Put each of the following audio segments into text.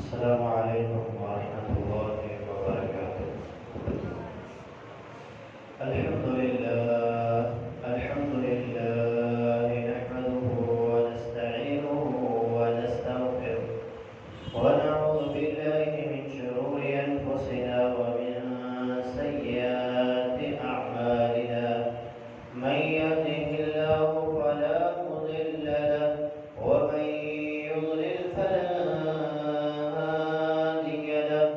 السلام عليكم ورحمة الله وبركاته. الحمد لله الحمد لله نحمده ونستعينه ونستغفره ونعوذ بالله من شرور أنفسنا ومن سيئات أعمالنا. من يهده الله فلا مضل له ومن يضلل فلا هادي له.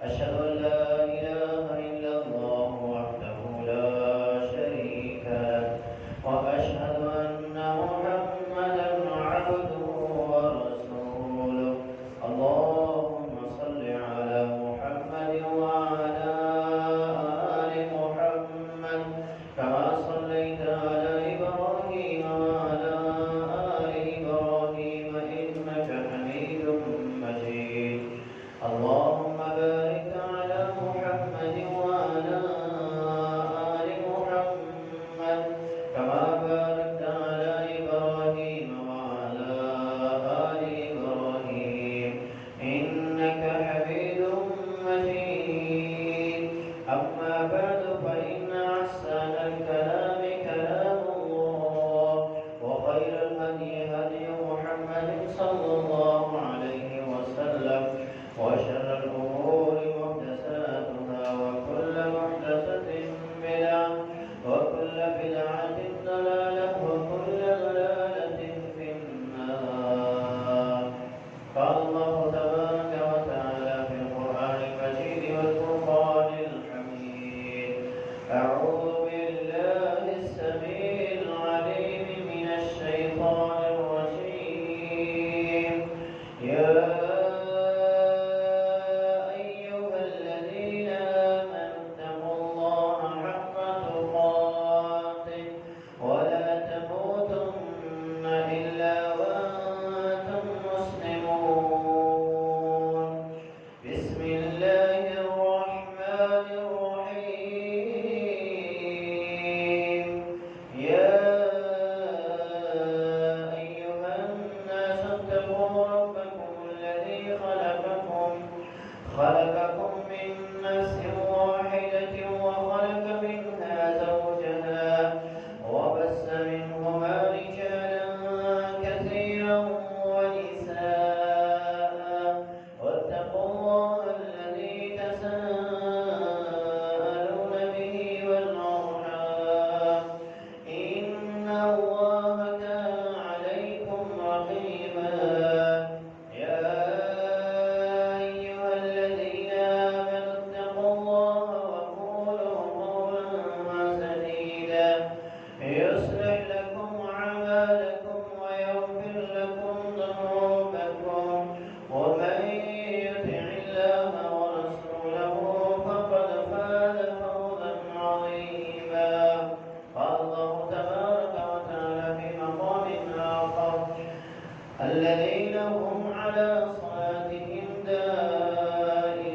أشهد أن لا إله إلا الله وحده لا شريك له وأشهد أن محمدا عبده ورسوله. اللهم صل على محمد وعلى آل محمد كما صليت على إبراهيم وعلى آل إبراهيم إنك حميد مجيد. اللهم بارك على محمد وعلى آل محمد كما باركت على إبراهيم وعلى آل إبراهيم إنك حميد مجيد. أما بعد فإن أحسن الكلام كلام الله وخير الهدي هدي محمد صلى الله عليه وسلم وشر الأمور محدثاتها وكل محدثة بدعة وكل بدعة ضلالة وكل ضلالة في النار. قال الله تبارك وتعالى في القرآن المجيد والفرقان الحميد: أعوذ بالله السميع العليم من الشيطان الرجيم. يا أيها الذين آمنوا اتقوا الله حق تقاته ولا تموتن إلا وأنتم مسلمون. بسم الله الرحمن الرحيم. يا أيها الناس اتقوا ربكم الذي خلقكم من نفس واحدة وخلق منها زوجها وبث منهما رجالا كثيرا ونساء واتقوا الله الذي تساءلون به والأرحام إن الله كان عليكم رقيبا. يا أيها الذين آمنوا اتقوا الله وقولوا قولا سديدا يصلح لكم أعمالكم ويغفر لكم ذنوبكم ومن يطع الله ورسوله فقد فاز فوزا عظيما. قال الله تبارك وتعالى في مقام آخر: الذين هم على صلاتهم دائمون.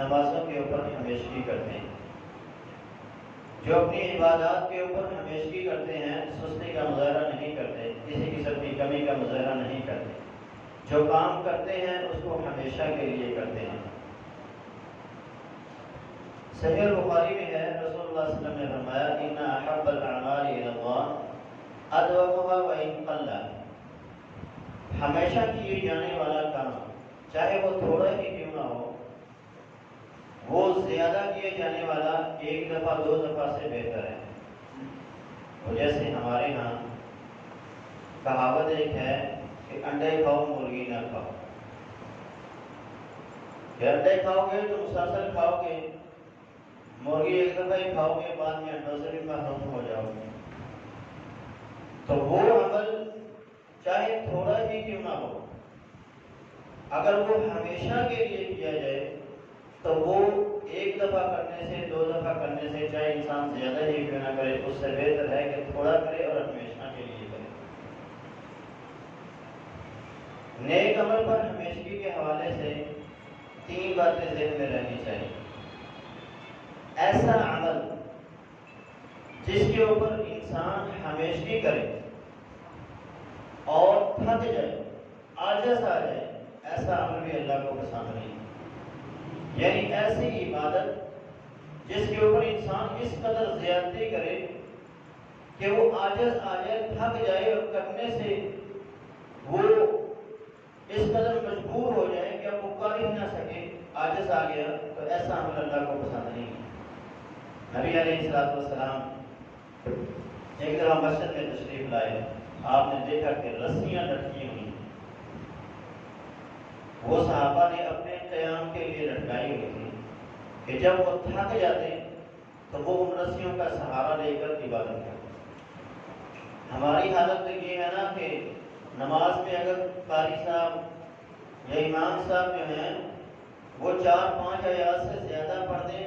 نمازوں کے اوپر ہمیشگی کرتے ہیں، جو اپنی عبادات کے اوپر ہمیشگی کرتے ہیں، سستی کا مظاہرہ نہیں کرتے، کسی قسم کی کمی کا مظاہرہ نہیں کرتے، جو کام کرتے ہیں اس کو ہمیشہ کے لیے کرتے ہیں۔ صحیح البخاری میں ہے، رسول اللہ صلی اللہ علیہ وسلم نے فرمایا ان احب الاعمال الی اللہ ادومها وان قل، ہمیشہ کیے جانے والا کام چاہے وہ تھوڑا ہی کیوں نہ ہو، وہ زیادہ کیے جانے والا ایک دفعہ دو دفعہ سے بہتر ہے۔ تو جیسے ہمارے ہاں کہاوت ایک ہے کہ انڈے کھاؤ مرغی نہ کھاؤ، کہ انڈے کھاؤ گے تو مسلسل کھاؤ گے، مرغی ایک دفعہ ہی کھاؤ گے، بعد میں انڈوں سے بھی محروم ہو جاؤ گے۔ تو وہ عمل چاہے تھوڑا ہی کیوں نہ ہو، اگر وہ ہمیشہ کے لیے کیا جائے تو وہ ایک دفعہ کرنے سے دو دفعہ کرنے سے، چاہے انسان زیادہ ہی کیوں نہ کرے، اس سے بہتر ہے کہ تھوڑا کرے اور ہمیشہ کے لیے کرے۔ نیک عمل پر ہمیشگی کے حوالے سے تین باتیں ذہن میں رہنی چاہیے۔ ایسا عمل جس کے اوپر انسان ہمیشگی کرے اور تھک جائے، عاجز آ جائے، ایسا عمل بھی اللہ کو پسند نہیں۔ یعنی ایسی عبادت جس کے اوپر انسان اس قدر زیادتی کرے کہ وہ عاجز آ جائے، تھک جائے، اور کرنے سے وہ اس قدر مجبور ہو جائے کہ اب وہ کر ہی نہ سکے، عاجز آ گیا، تو ایسا عمل اللہ کو پسند نہیں۔ نبی علیہ الصلوۃ والسلام ایک دفعہ مسجد میں تشریف لائے، آپ نے دیکھا کہ رسیاں لٹکی ہوئی، وہ صحابہ نے اپنے قیام کے لیے لٹکائی ہوئی تھی کہ جب وہ تھک جاتے تو وہ ان رسیوں کا سہارا لے کر عبادت کرتے۔ ہماری حالت یہ ہے نا کہ نماز میں اگر قاری صاحب یا امام صاحب جو ہیں وہ 4-5 آیات سے زیادہ پڑھ دیں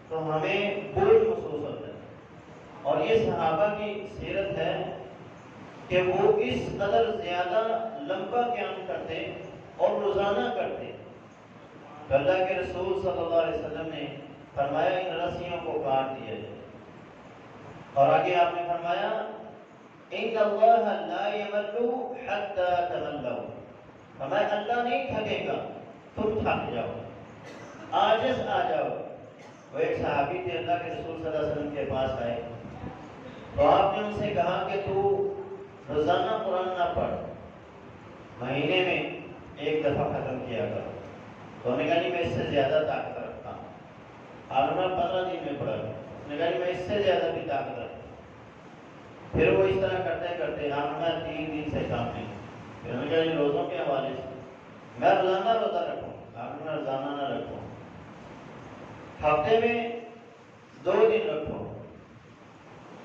تو ہمیں بوجھ محسوس ہوتا ہے، اور یہ صحابہ کی سیرت ہے کہ وہ اس قدر زیادہ لمبا قیام کرتے اور روزانہ کرتے۔ اللہ کے رسول صلی اللہ علیہ وسلم نے فرمایا ان رسیوں کو کاٹ دیا جائے، اور آگے آپ نے فرمایا ان اللہ لا یمل حتی تملوا، فرمایا اللہ نہیں تھکے گا، تم تھک جاؤ، عاجز آ جاؤ۔ وہ ایک صحابی تھے، اللہ کے رسول صلی اللہ علیہ وسلم کے پاس آئے تو آپ نے ان سے کہا کہ تو روزانہ قرآن نہ پڑھ، مہینے میں ایک دفعہ ختم کیا کرو۔ تو انہوں نے کہا نہیں میں اس سے زیادہ طاقت رکھتا ہوں۔ آپ نے 15 دن میں پڑھا، اس نے کہا نہیں میں اس سے زیادہ بھی طاقت رکھتا ہوں۔ پھر وہ اس طرح کرتے کرتے آپ نے 3 دن سے کام نہیں، پھر انہوں نے کہا یہ روزوں کے حوالے سے میں روزانہ روزہ رکھوں، آپ نے روزانہ نہ رکھوں، ہفتے میں 2 دن رکھو،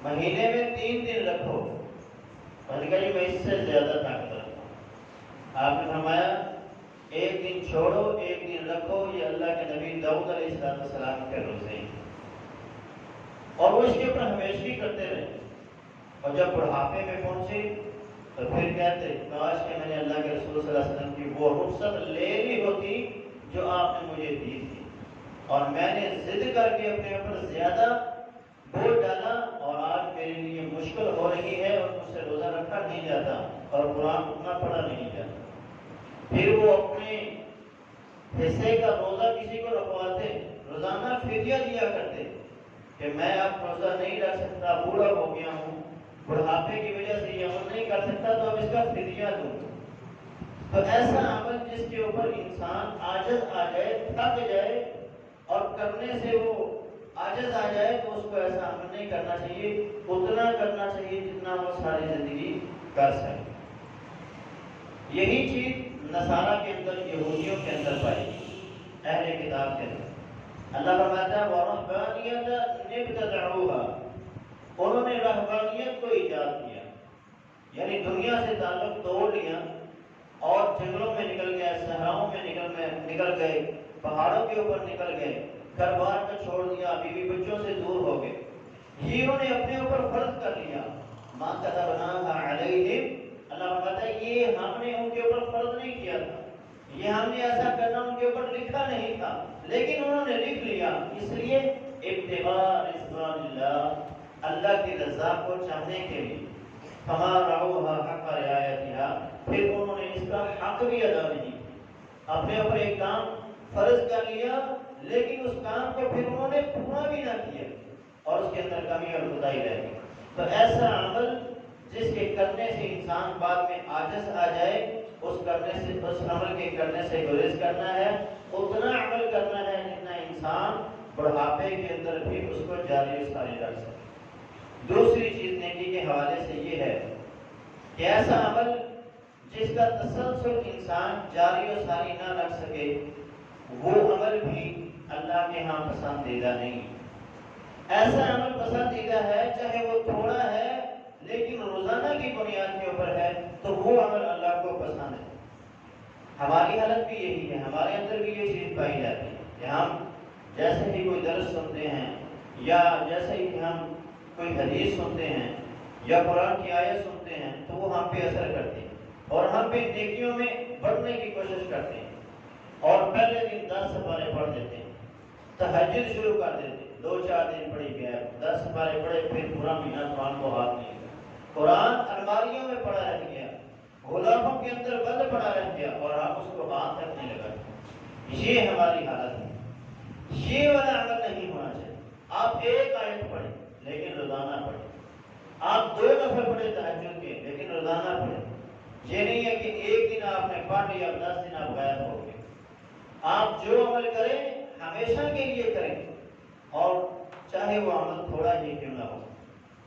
مہینے میں 3 دن رکھو۔ انہوں نے کہا جی میں اس سے زیادہ طاقت رکھتا ہوں۔ آپ نے فرمایا ایک دن چھوڑو ایک دن رکھو، یہ اللہ کے نبی داؤد علیہ السلام کے روزے ہیں، اور وہ اس کے اوپر ہمیشگی کرتے رہے، اور جب بڑھاپے میں پہنچے تو پھر کہتے کاش کہ میں نے اللہ کے رسول صلی اللہ علیہ وسلم کی وہ رخصت لے لی ہوتی جو آپ نے مجھے دی تھی، اور میں نے ضد کر کے اپنے اوپر زیادہ بوجھ ڈالا، اور آج میرے لیے مشکل ہو رہی ہے اور مجھ سے روزہ رکھا نہیں جاتا اور قرآن اتنا پڑھا نہیں جاتا۔ پھر وہ اپنے حصے کا روزہ کسی کو رکھواتے، روزانہ فدیہ دیا کرتے کہ میں اب روزہ نہیں رکھ سکتا، بوڑھا ہو گیا ہوں، بڑھاپے کی وجہ سے یہ عمل نہیں کر سکتا، تو اب اس کا فدیہ دوں۔ تو ایسا عمل جس کے اوپر انسان عاجز آ جائے، تھک جائے اور کرنے سے وہ عاجز آ جائے، تو اس کو ایسا عمل نہیں کرنا چاہیے، اتنا کرنا چاہیے جتنا وہ ساری زندگی کر سکے۔ یہی چیز نصارہ کے اندر، یہودیوں کے اندر پائی گئی، اہل کتاب کے اندر۔ اللہ فرماتا ہے وَرَهْبَانِيَّةً ابْتَدَعُوهَا، انہوں نے رہبانیت کو ایجاد کیا، یعنی دنیا سے تعلق توڑ لیا اور جنگلوں میں نکل گئے، صحراؤں میں نکل گئے، پہاڑوں کے اوپر نکل گئے، گھر بار کو چھوڑ دیا، بیوی بچوں سے دور ہو گئے۔ یہ انہوں نے اپنے اوپر فرض کر لیا، مَا كَتَبْنَاهَا عَلَيْهِمْ، اللہ فرماتا ہے یہ ہم نے ان کے اوپر فرض نہیں کیا تھا، یہ ہم نے ایسا کرنا ان کے اوپر لکھا نہیں تھا، لیکن انہوں نے لکھ لیا، اس لیے ابتغاء رضوان اللہ، اللہ کی رضا کو چاہنے کے لیے، فما رعوها حق رعایتها، پھر انہوں نے اس کا حق بھی ادا نہیں کیا، اپنے اوپر ایک کام فرض کر لیا لیکن اس کام کو پھر انہوں نے پورا بھی نہ کیا اور اس کے اندر کمی اور خدائی رہ گئی۔ تو ایسا عمل جس کے کرنے سے انسان بعد میں عاجز آ جائے، اس عمل کے کرنے سے گریز کرنا ہے، اتنا عمل کرنا ہے جتنا انسان بڑھاپے کے اندر بھی اس کو جاری و ساری رکھ سکے۔ دوسری چیز نیکی کے حوالے سے یہ ہے کہ ایسا عمل جس کا تسلسل انسان جاری و ساری نہ رکھ سکے، وہ عمل بھی اللہ کے ہاں پسندیدہ نہیں۔ ایسا عمل پسندیدہ ہے چاہے وہ تھوڑا ہے لیکن روزانہ کی بنیاد کے اوپر ہے، تو وہ عمل اللہ کو پسند ہے۔ ہماری حالت بھی یہی ہے، ہمارے اندر بھی یہ چیز پائی جاتی ہے کہ ہم جیسے ہی کوئی درس سنتے ہیں یا جیسے ہی ہم کوئی حدیث سنتے ہیں یا قرآن کی آیت سنتے ہیں تو وہ ہم پہ اثر کرتی ہے اور ہم پہ نیکیوں میں بڑھنے کی کوشش کرتے ہیں، اور پہلے دن 10 سپارے پڑھ دیتے ہیں، تہجد شروع کر دیتے ہیں، 2-4 دن پڑھی گیا، 10 سپارے پڑھے، پھر پورا مہینہ قرآن کو ہاتھ نہیں، قرآن الماریوں میں پڑا رہ گیا، غلاموں کے اندر بند پڑا رہ گیا اور ہم اس کو ہاتھ رکھنے لگا۔ یہ ہماری حالت ہے، یہ والا عمل نہیں ہونا چاہیے۔ آپ ایک آیت پڑھیں لیکن روزانہ پڑھیں، آپ 2 نفل پڑھیں تہجد کے لیکن روزانہ پڑھیں۔ یہ نہیں ہے کہ ایک دن آپ نے پڑھ لیا 10 دن آپ غائب ہو گئے۔ آپ جو عمل کریں ہمیشہ کے لیے کریں، اور چاہے وہ عمل تھوڑا ہی کیوں نہ ہو۔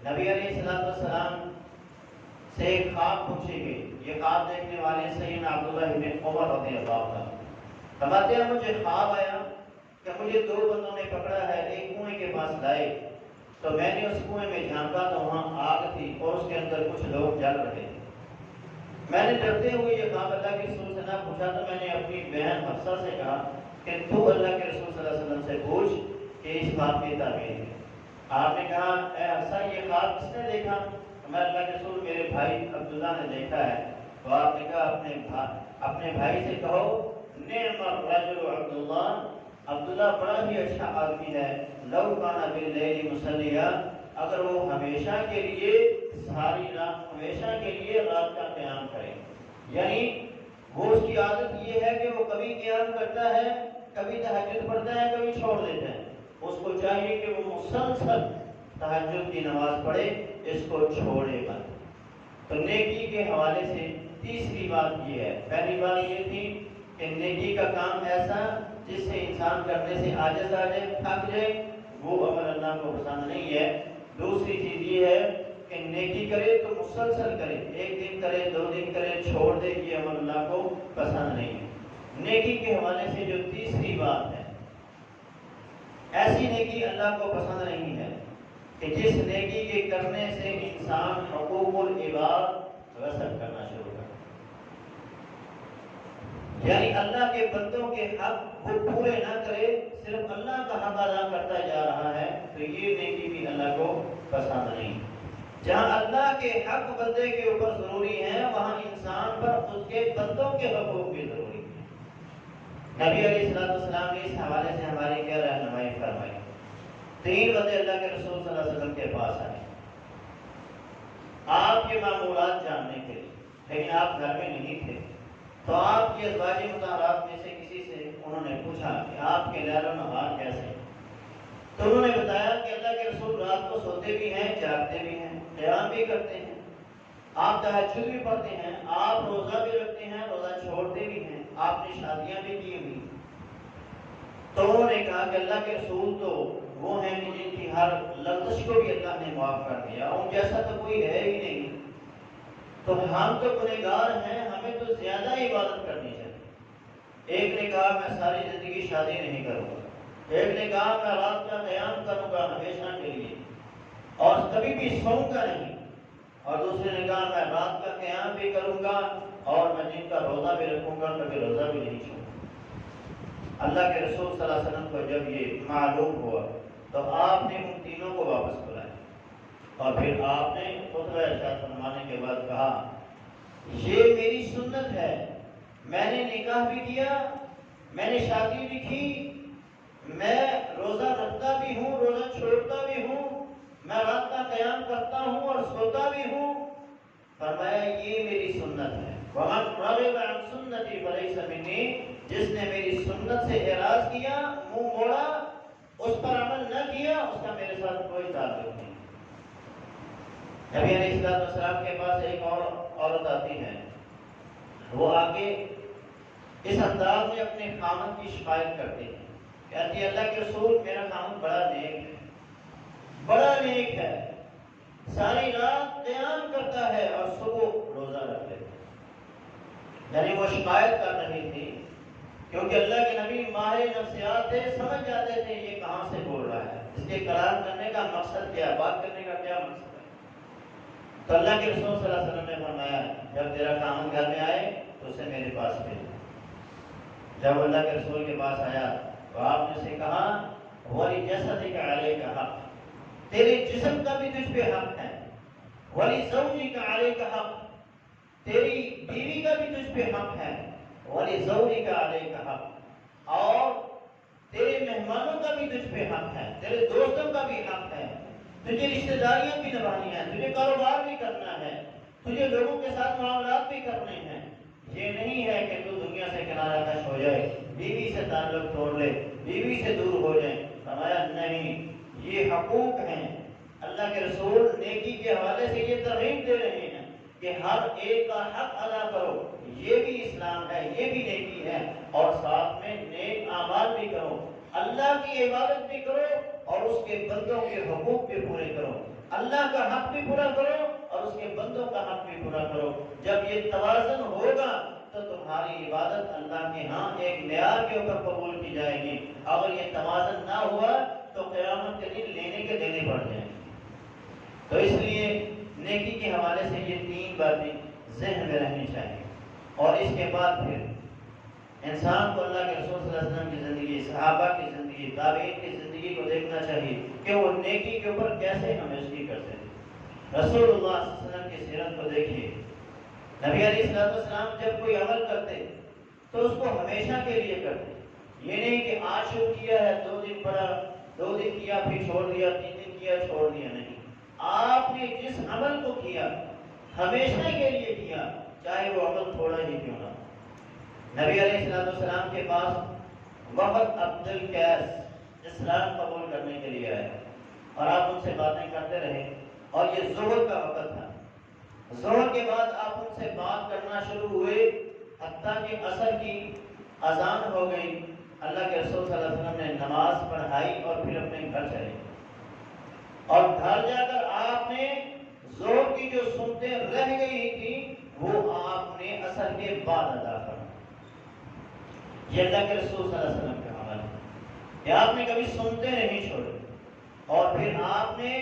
نبی علیہ السلام سے ایک خواب پوچھی گئی، یہ خواب دیکھنے والے سیدنا عبداللہ بن عمر رضی اللہ عنہ فرماتے ہیں مجھے خواب آیا کہ مجھے 2 بندوں نے پکڑا ہے، ایک کنویں کے پاس لائے، تو میں نے اس کنویں میں جھانکا تو وہاں آگ تھی اور اس کے اندر کچھ لوگ جل رہے تھے۔ میں نے ڈرتے ہوئے یہ خواب اللہ کے رسول سے نہ پوچھا تو میں نے اپنی بہن حفصہ سے کہا کہ تو اللہ کے رسول صلی اللہ علیہ وسلم سے پوچھ کہ اس خواب کی تعبیر ہے۔ آپ نے کہا اے حفصہ یہ خواب کس نے دیکھا؟ میں اللہ کے رسول میرے بھائی عبداللہ نے دیکھا ہے۔ تو آپ نے کہا اپنے بھائی سے کہو نعم الرجل عبداللہ، عبداللہ بڑا ہی اچھا آدمی ہے، لو کان باللیل مصلیا، اگر وہ ہمیشہ کے لیے ساری رات، ہمیشہ کے لیے رات کا قیام کرے، یعنی وہ اس کی عادت یہ ہے کہ وہ کبھی قیام کرتا ہے، کبھی تہجد پڑھتا ہے، کبھی چھوڑ دیتا ہے، اس کو چاہیے کہ وہ مسلسل تہجد کی نماز پڑھے، اس کو چھوڑے گا۔ تو نیکی کے حوالے سے تیسری بات یہ ہے، پہلی بات یہ تھی کہ نیکی کا کام ایسا جس سے انسان کرنے سے عاجز آ جائے، تھک جائے، وہ عمل اللہ کو پسند نہیں ہے۔ دوسری چیز یہ ہے کہ نیکی کرے تو مسلسل کرے، ایک دن کرے، 2 دن کرے، چھوڑ دے، یہ عمل اللہ کو پسند نہیں ہے۔ نیکی کے حوالے سے جو تیسری بات ہے، ایسی نیکی اللہ کو پسند نہیں ہے کہ جس نیکی کے کرنے سے انسان حقوق العباد غصب کرنا شروع کر، یعنی اللہ کے بندوں کے حق وہ پورے نہ کرے، صرف اللہ کا حق ادا کرتا جا رہا ہے، تو یہ نیکی بھی اللہ کو پسند نہیں۔ جہاں اللہ کے حق بندے کے اوپر ضروری ہیں، وہاں انسان پر اس کے بندوں کے حقوق بھی ضروری ہیں۔ نبی علیہ السلام نے اس حوالے سے ہماری کیا رہنمائی فرمائی؟ 3 بندے اللہ کے رسول صلی اللہ علیہ وسلم کے پاس آئے آپ کے معمولات جاننے کے لیے، لیکن آپ گھر میں نہیں تھے، تو آپ کی ازواج مطہرات میں سے کسی سے انہوں نے پوچھا کہ آپ کے لیل و نہار کیسے؟ تو انہوں نے بتایا کہ اللہ کے رسول رات کو سوتے بھی ہیں، جاگتے بھی ہیں، قیام بھی کرتے ہیں، آپ تہجد بھی پڑھتے ہیں، آپ روزہ بھی رکھتے ہیں، روزہ چھوڑتے بھی ہیں، آپ نے شادیاں بھی کی ہوئی۔ تو انہوں نے کہا کہ اللہ کے رسول تو وہ ہیں کہ جن کی ہر لغزش کو بھی اللہ نے معاف کر دیا، ان جیسا تو کوئی ہے ہی نہیں، تو ہم تو گنہگار ہیں، ہمیں تو زیادہ عبادت کرنی چاہیے۔ ایک نے کہا میں ساری زندگی شادی نہیں کروں گا، ایک نے کہا میں رات کا قیام کروں گا ہمیشہ کے لیے اور کبھی بھی سوؤں گا نہیں، اور دوسرے نے کہا میں رات کا قیام بھی کروں گا اور میں دن کا روزہ بھی رکھوں گا، کبھی روزہ بھی نہیں چھوڑوں گا۔ اللہ کے رسول صلی اللہ علیہ وسلم کو جب یہ معلوم ہوا تو آپ نے ان تینوں کو واپس بلایا اور پھر آپ نے خطبہ ارشاد فرمانے کے بعد کہا یہ میری سنت ہے میں نے نکاح بھی کیا، میں نے شادی بھی کی، میں روزہ رکھتا بھی ہوں، روزہ چھوڑتا بھی ہوں، میں رات کا قیام کرتا ہوں اور سوتا بھی ہوں۔ فرمایا یہ میری سنت ہے۔ وَمَنْ رَغِبَ عَنْ سُنَّتِي فَلَيْسَ مِنِّي، جس نے میری سنت سے اعراض کیا، منہ موڑا، اس پر عمل نہ کیا، اس کا میرے ساتھ کوئی تعلق نہیں۔ نبی علیہ السلام کے پاس ایک اور عورت آتی ہے، وہ آ کے اس انداز میں اپنے خامد کی شکایت کرتی ہے، کہتی ہے اللہ کے رسول میرا خامد بڑا نیک ہے، بڑا نیک ہے، ساری رات قیام کرتا ہے اور صبح روزہ رکھ لیتا ہے۔ یعنی وہ شکایت کر رہی تھی کیونکہ اللہ کے نبی ماہر نفسیات تھے، سمجھ جاتے تھے یہ کہاں سے بول رہا ہے، اس کے کلام کرنے کا مقصد کیا ہے، بات کرنے کا کیا مقصد ہے۔ تو اللہ کے رسول صلی اللہ علیہ وسلم نے فرمایا جب تیرا خامد گھر میں آئے تو اسے میرے پاس بھیج۔ جب اللہ کے رسول کے پاس آیا تو آپ نے اسے کہا وَلِجَسَدِكَ عَلَيْكَ حَقٌّ، تیرے جسم کا بھی تجھ پہ حق ہے، وَلِزَوْجِكَ عَلَيْكَ حَقٌّ، تیری بیوی کا بھی تجھ پہ حق ہے، وَلِزَوْجِكَ عَلَيْكَ حَقٌّ، اور تیرے مہمانوں کا بھی تجھ پہ حق ہے، تیرے دوستوں کا بھی حق ہے، تجھے رشتہ داریاں بھی نبھانی ہیں، تجھے کاروبار بھی کرنا ہے، تجھے لوگوں کے ساتھ معاملات بھی کرنے ہیں۔ یہ نہیں ہے کہ تو دنیا سے کنارہ کش ہو جائے، بیوی سے تعلق توڑ لے، بیوی سے دور ہو جائے۔ فرمایا نہیں، یہ حقوق ہیں۔ اللہ کے رسول نیکی کے حوالے سے یہ ترغیب دے رہے ہیں کہ ہر ایک کا حق ادا کرو، یہ بھی اسلام ہے، یہ بھی نیکی ہے، اور ساتھ میں نیک اعمال بھی کرو، اللہ کی عبادت بھی کرو اور اس کے بندوں کے حقوق بھی پورے کرو، اللہ کا حق بھی پورا کرو اور اس کے بندوں کا حق بھی پورا کرو۔ جب یہ توازن ہوگا تو تمہاری عبادت اللہ کے ہاں ایک معیار کے اوپر قبول کی جائے گی۔ اگر یہ توازن نہ ہوا تو قیامت کے دن لینے کے دینے پڑ جائیں گے۔ تو اس لیے نیکی کے حوالے سے یہ تین باتیں ذہن میں رہنی چاہیے، اور اس کے بعد پھر انسان کو اللہ کے رسول صلی اللہ علیہ وسلم کی زندگی، صحابہ کی زندگی، تابعین کی زندگی کو دیکھنا چاہیے کہ وہ نیکی کے اوپر کیسے ہمیشگی کرتے ہیں۔ رسول اللہ صلی اللہ علیہ وسلم کی سیرت کو دیکھیے، نبی علیہ السلام جب کوئی عمل کرتے تو اس کو ہمیشہ کے لیے کرتے، یہ نہیں کہ آج شروع کیا ہے، 2 دن پڑھا، 2 دن کیا پھر چھوڑ دیا، 3 دن کیا چھوڑ دیا، نہیں، آپ نے جس عمل کو کیا ہمیشہ کے لیے کیا، چاہے وہ عمل تھوڑا ہی کیوں نہ۔ نبی علیہ السلام کے پاس وفد عبد القیس اسلام قبول کرنے کے لیے آئے اور آپ ان سے باتیں کرتے رہے، اور یہ ظہر کا وقت تھا۔ ظہر کے بعد آپ ان سے بات کرنا شروع ہوئے حتیٰ کہ عصر کی اذان ہو گئی۔ اللہ کے رسول صلی اللہ علیہ وسلم نے نماز پڑھائی اور پھر اپنے گھر چلے، اور گھر جا کر آپ نے ظہر کی جو سنتیں رہ گئی تھی وہ آپ نے عصر کے بعد ادا کر۔ یہ اللہ کے رسول صلی اللہ علیہ وسلم کا عمل ہے کہ آپ نے کبھی سنتے نہیں چھوڑے، اور پھر آپ نے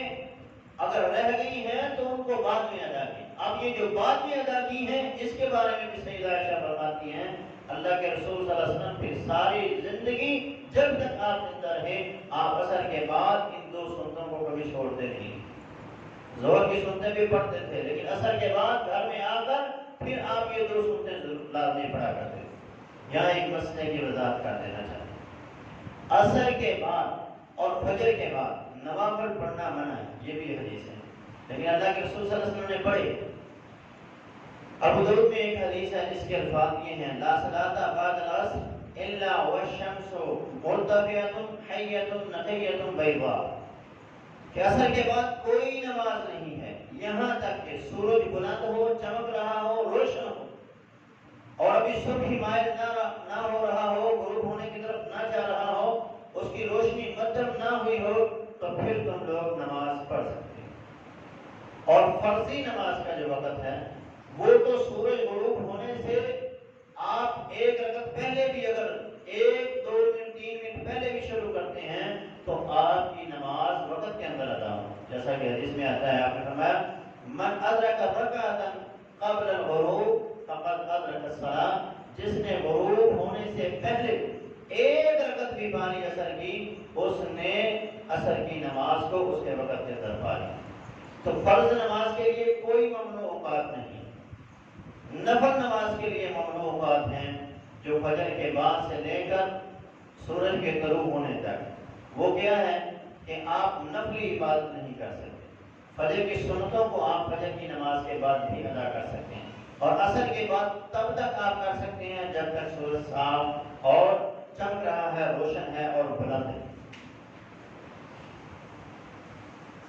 اگر رہ گئی ہیں تو ان کو بعد میں ادا کی۔ اب یہ جو بعد میں ادا کی ہیں اس کے بارے میں بھی سیدہ عائشہ فرماتی ہیں اللہ کے رسول صلی اللہ علیہ وسلم پھر ساری زندگی جب تک آپ زندہ رہے آپ عصر کے بعد ان 2 سنتوں کو کبھی چھوڑتے نہیں۔ ظہر کی سنتیں بھی پڑھتے تھے لیکن عصر کے بعد گھر میں آ کر پھر آپ یہ 2 سنتیں ضرور لازمی پڑھا کرتے تھے۔ یہاں ایک مسئلے کی وضاحت کر دینا چاہتے ہیں، عصر کے بعد اور فجر کے بعد نوافل پڑھنا منع ہے، یہ بھی حدیث ہے، لیکن اللہ کے رسول صلی اللہ علیہ وسلم نے پڑھے۔ ابو داؤد میں ایک حدیث ہے جس کے الفاظ یہ ہیں لا صلاۃ بعد العصر الا والشمس مرتفعۃ حیۃ نقیۃ بیضاء، کہ عصر کے بعد کوئی نماز نہیں ہے یہاں تک کہ سورج بلند ہو، چمک رہا ہو، روشن ہو، اور ابھی صبح مائل نہ ہو رہا ہو، غروب ہونے کی طرف نہ جا رہا ہو، اس کی روشنی مدھم نہ ہوئی ہو، تو پھر تم لوگ نماز پڑھ سکتے ہو۔ اور فرضی نماز کا جو وقت ہے وہ تو سورج غروب ہونے سے آپ 1 رکعت پہلے بھی اگر 1، 2 منٹ، 3 منٹ پہلے بھی شروع کرتے ہیں تو آپ کی نماز وقت کے اندر ادا ہو، جیسا کہ حدیث میں آتا ہے، آپ نے فرمایا من ادرک رکعۃ قبل الغروب فقد ادرک الصلاۃ، جس نے غروب ہونے سے پہلے 1 رکعت بھی پانی عصر کی اس نے عصر کی نماز کو اس کے وقت کے اندر پا لی۔ تو فرض نماز کے لیے کوئی ممنوع اوقات نہیں، نفل نماز کے لیے ممنوع اوقات ہیں جو فجر کے بعد سے لے کر سورج کے غروب ہونے تک۔ وہ کیا ہے کہ آپ نفلی عبادت نہیں کر سکتے۔ فجر کی سنتوں کو آپ فجر کی نماز کے بعد بھی ادا کر سکتے ہیں، اور عصر کے بعد تب تک آپ کر سکتے ہیں جب تک سورج صاف اور چمک رہا ہے، روشن ہے اور بلند ہے۔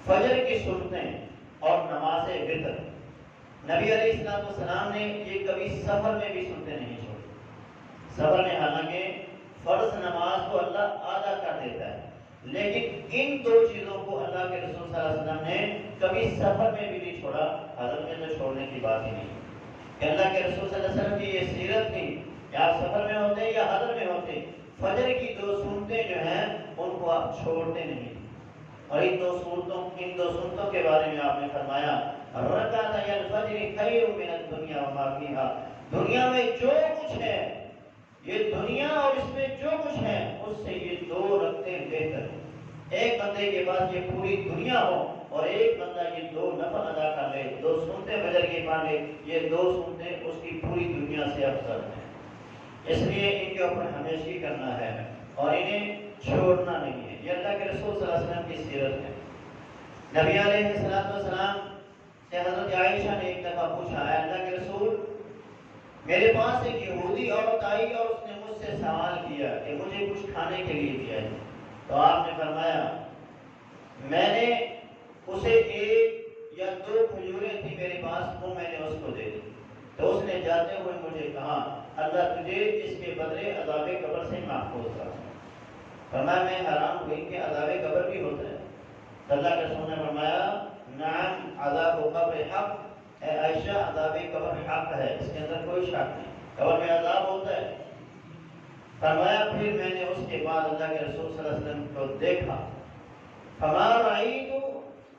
فجر کی سنتیں اور نماز وتر، نبی علیہ السلام نے یہ کبھی سفر میں بھی سنتے نہیں چھوڑی۔ سفر میں حالانکہ فرض نماز کو اللہ ادا کر دیتا ہے، لیکن ان دو چیزوں کو اللہ کے رسول صلی اللہ علیہ وسلم نے کبھی سفر میں بھی نہیں چھوڑا۔ حضرت میں تو چھوڑنے کی بات ہی نہیں کہ اللہ کے رسول صلی اللہ علیہ وسلم کی یہ سیرت تھی کہ آپ سفر میں ہوتے یا حضر میں ہوتے، فجر کی دو سنتیں جو ہیں ان کو آپ چھوڑتے نہیں۔ اور ان دو سنتوں کے بارے میں آپ نے فرمایا رکعتای الفجر خیر من الدنیا وما فیہا، دنیا میں جو کچھ ہے، یہ دنیا اور اس میں جو کچھ ہے، اس سے یہ دو رکعتیں بہتر ہیں۔ ایک بندے کے پاس یہ پوری دنیا ہو اور ایک بندہ یہ دو نفل ادا کر لے، دو سنتیں فجر کی پڑھ لے، یہ دو سنتیں اس کی پوری دنیا سے افضل ہیں۔ اس لیے ان کے اوپر ہمیشہ کرنا ہے اور انہیں چھوڑنا نہیں ہے۔ یہ اللہ کے رسول صلی اللہ علیہ وسلم کی سیرت ہے۔ نبی علیہ السلام سے حضرت عائشہ نے ایک دفعہ پوچھا، ہے اللہ کے رسول، میرے پاس ایک یہودی عورت آئی اور اس نے مجھ سے سوال کیا کہ مجھے کچھ کھانے کے لیے دیا ہے، تو آپ نے فرمایا میں نے اسے ایک یا دو کھجوریں تھی میرے پاس، وہ میں نے اس کو دے دی۔ تو اس نے جاتے ہوئے مجھے کہا اللہ تجھے اس کے بدلے عذاب قبر سے محفوظ رکھے۔ فرمایا میں حیران ہوئی کہ عذاب قبر بھی ہوتا ہے۔ اللہ کے رسول نے فرمایا نعم عذاب قبر حق، اے عائشہ عذاب قبر حق ہے، اس کے اندر کوئی شک نہیں، قبر میں عذاب ہوتا ہے۔ فرمایا پھر میں نے اس کے بعد اللہ کے رسول صلی اللہ علیہ وسلم کو دیکھا، فما رأیت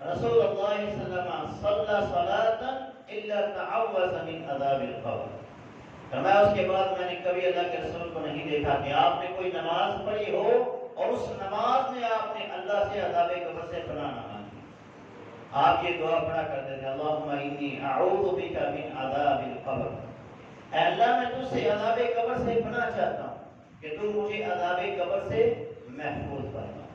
رسول اللہ صلی اللہ علیہ وسلم صلی صلاة الا تعوذ من عذاب القبر۔ فرمایا اس کے بعد میں نے کبھی اللہ کے رسول کو نہیں دیکھا کہ آپ نے کوئی نماز پڑھی ہو اور اس نماز میں آپ نے اللہ سے عذاب قبر سے پناہ نہ مانگی۔ آپ یہ دعا پڑھا کرتے تھے اللہم انی اعوذ بک من عذاب القبر، اے اللہ میں تجھ سے عذاب قبر سے پناہ چاہتا ہوں کہ تم مجھے عذاب قبر سے محفوظ فرما۔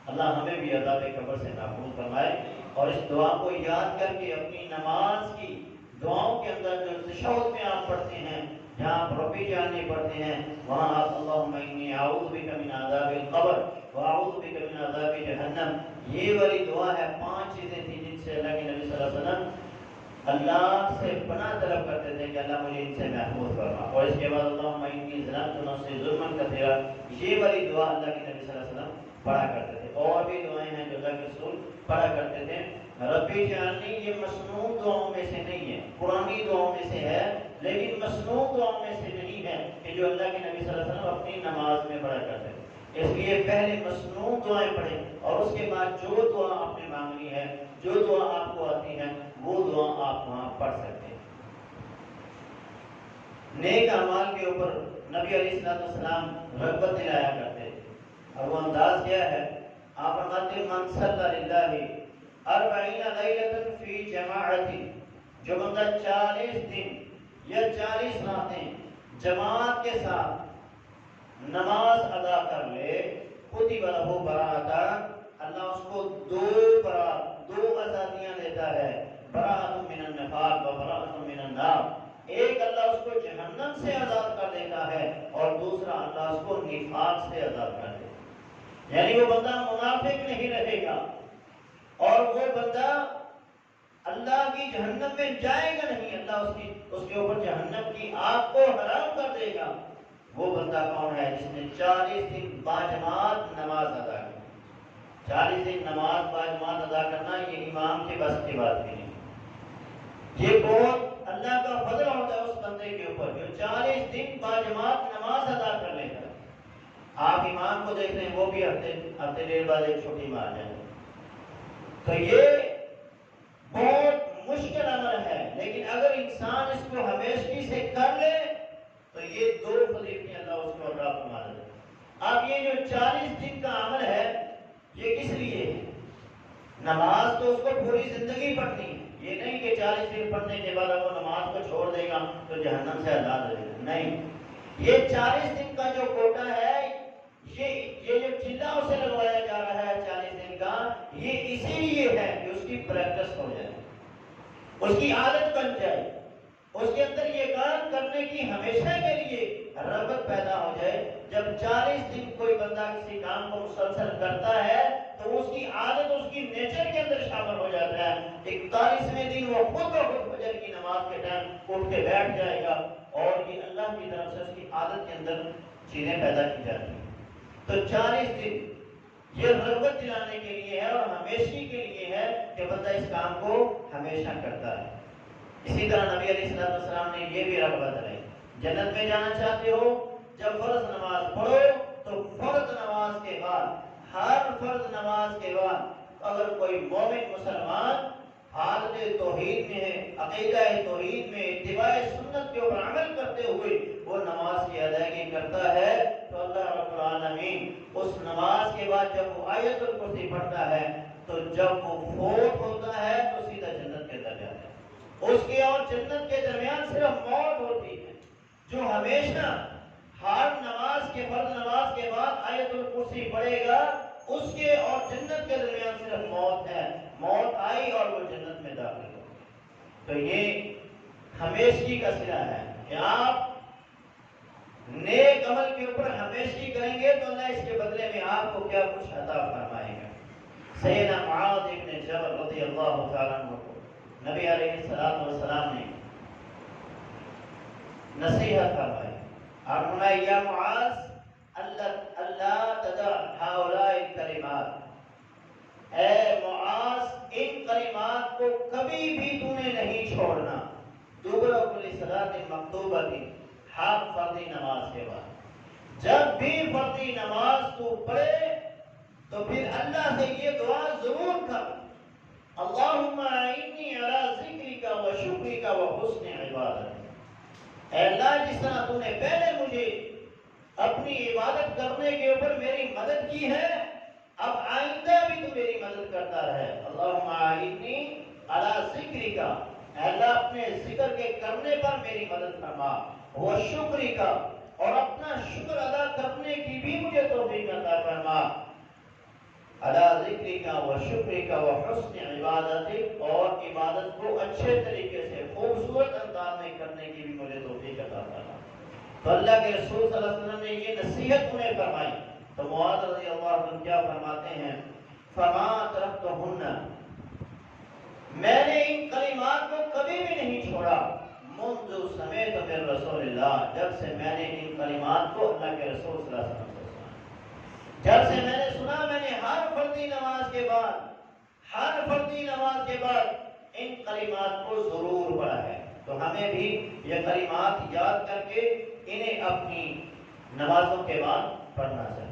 اللہ ہمیں بھی عذاب قبر سے محفوظ فرمائے، اور اس دعا کو یاد کر کے اپنی نماز کی دعاؤں کے اندر جو تشہد میں آپ پڑھتے ہیں، جہاں آپ ربی جاننے پڑھتے ہیں، وہاں آپ اللہم انی اعوذ بک من عذاب القبر واعوذ بک من عذاب جہنم، یہ والی دعا ہے۔ 5 چیزیں تھیں جن سے اللہ کے نبی صلی اللہ علیہ وسلم اللہ سے پناہ طلب کرتے تھے کہ اللہ مجھے ان سے محفوظ فرما۔ اور اس کے بعد اللہم انی ظلمت نفسی ظلما کثیرا، یہ والی دعا اللہ کے نبی صلی اللہ علیہ وسلم پڑھا کرتے تھے۔ اور بھی دعائیں ہیں جو اللہ کے رسول پڑھا کرتے تھے۔ ربی جعلنی یہ مسنون دعاؤں میں سے نہیں ہے، قرآنی دعاؤں میں سے ہے، لیکن مسنون دعاؤں میں سے نہیں ہے کہ جو اللہ کے نبی صلی اللہ علیہ وسلم اپنی نماز میں پڑھا کرتے تھے۔ اس لیے پہلے مسنون دعائیں پڑھیں اور اس کے بعد جو دعا آپ نے مانگنی ہے، جو دعا آپ کو آتی ہے، وہ دعا آپ وہاں پڑھ سکتے ہیں۔ نیک اعمال کے اوپر نبی علیہ السلام رغبت دلایا کرتے تھے، اور وہ انداز کیا ہے؟ آپ فرماتے ہیں من صلی للہ 40 لیلۃ فی جماعت، جو بندہ 40 دن یا 40 راتیں جماعت کے ساتھ نماز ادا کر لے، کتب لہ براءۃ، اللہ اس کو 2 برات، 2 آزادیاں دیتا ہے، براءۃ من النفاق و براءۃ من النار۔ ایک اللہ اس کو جہنم سے آزاد کر دیتا ہے اور دوسرا اللہ اس کو نفاق سے آزاد کر دیتا ہے، یعنی وہ بندہ منافق نہیں رہے گا اور وہ بندہ اللہ کی جہنم میں جائے گا نہیں، اللہ اس کے اوپر جہنم کی آگ کو حرام کر دے گا۔ وہ بندہ کون ہے؟ جس نے 40 دن باجماعت نماز ادا کی۔ 40 دن نماز باجماعت ادا کرنا یہ امام کے بس کی بات بھی نہیں، یہ بہت اللہ کا فضل ہوتا ہے اس بندے کے اوپر جو 40 دن باجماعت نماز ادا کر لے گا۔ آپ امام کو دیکھ رہے ہیں، وہ بھی ہفتے 1.5 بعد ایک چھٹی مار جائیں، تو یہ بہت مشکل عمل ہے، لیکن اگر انسان اس کو ہمیشگی سے کر لے تو یہ 2 فضیلتیں اللہ اس کو عطا فرما دے۔ اب یہ جو 40 دن کا عمل ہے یہ کس لیے ہے؟ نماز تو اس کو پوری زندگی پڑھنی ہے، یہ نہیں کہ 40 دن پڑھنے کے بعد وہ نماز کو چھوڑ دے گا تو جہنم سے آزاد ہو جائے گا، نہیں، یہ 40 دن کا جو کوٹا ہے، یہ جو چلا اسے لگوایا جا رہا ہے 40 دن کا، یہ اسی لیے ہے کہ اس کی پریکٹس ہو جائے، اس کی عادت بن جائے، اس کے اندر یہ کام کرنے کی ہمیشہ کے لیے رغبت پیدا ہو جائے۔ جب 40 دن کوئی بندہ کسی کام کو مسلسل کرتا ہے تو اس کی عادت اس کی نیچر کے اندر شامل ہو جاتا ہے۔ 41ویں دن وہ خود بخود فجر کی نماز کے ٹائم اٹھ کے بیٹھ جائے گا، اور یہ اللہ کی طرف سے اس کی عادت کے اندر چیزیں پیدا کی جاتی ہیں۔ تو 40 دن یہ رغبت دلانے کے لیے ہے اور ہمیشہ کے لیے ہے کہ بندہ اس کام کو ہمیشہ کرتا ہے۔ اسی طرح نبی علیہ السلام نے یہ بھی رغبت دلائی، جنت میں جانا چاہتے ہو، جب فرض نماز پڑھو تو فرض نماز کے بعد، ہر فرض نماز کے بعد اگر کوئی مومن مسلمان حالت توحید میں ہے، عقیدہ توحید میں اتباع سنت کے اوپر عمل کرتے ہوئے وہ نماز کی ادائیگی کرتا ہے تو اللہ رب العالمین اس نماز کے بعد جب وہ آیت الکرسی پڑھتا ہے تو جب وہ فوت ہوتا ہے تو سیدھا جنت کے اندر جاتا ہے۔ اس کے اور جنت کے درمیان صرف موت ہوتی ہے۔ جو ہمیشہ ہر نماز کے فرض نماز کے بعد آیت الکرسی پڑھے گا، اس کے اور جنت کے درمیان صرف موت ہے، موت آئی اور وہ جنت میں داخل ہو۔ تو یہ ہمیشگی کا صلہ ہے کہ آپ نیک عمل کے اوپر ہمیشگی کریں گے تو اللہ اس کے بدلے میں آپ کو کیا کچھ عطا فرمائے گا۔ سیدنا معاذ ابن جبل رضی اللہ تعالیٰ عنہ کو نبی علیہ السلام نے نصیحت فرمائی، اور فرمایا یا معاذ اللہ تدع ہؤلاء الکلمات، اے معاذ ان کلمات کو کبھی بھی تو نے نہیں چھوڑنا، دبر کل صلاۃ مکتوبہ، ہر فرضی نماز کے بعد جب بھی فرضی نماز تو پڑھے تو پھر اللہ سے یہ دعا ضرور کر، اللہم اعنی علی ذکرک و شکرک و حسن عبادتک، اے اللہ جس طرح تو نے پہلے مجھے اپنی عبادت کرنے کے اوپر میری مدد کی ہے، اب آئندہ بھی تو میری مدد کرتا رہے۔ اللہم اعنی علی ذکرک، اے اللہ اپنے ذکر کے کرنے پر میری مدد فرما، وہ شکری کا، اور اپنا شکر ادا کرنے کی بھی مجھے توفیق عطا فرما، علی ذکری کا و شکری کا و حسن عبادتک، اور عبادت کو اچھے طریقے سے خوبصورت انداز میں کرنے کی بھی مجھے توفیق عطا فرما۔ تو اللہ کے رسول صلی اللہ علیہ وسلم نے یہ نصیحت انہیں فرمائی تو معاذ رضی اللہ عنہ کیا فرماتے ہیں، فما ترکتہن، میں نے ان کلمات کو کبھی بھی نہیں چھوڑا، منذ سمعت من رسول اللہ، جب سے میں نے ان کلمات کو اللہ کے رسول صلی اللہ علیہ وسلم سے سنا، جب سے میں نے سنا، میں نے ہر فرضی نماز کے بعد ان کلمات کو ضرور پڑھا ہے۔ تو ہمیں بھی یہ کلمات یاد کر کے انہیں اپنی نمازوں کے بعد پڑھنا چاہیے۔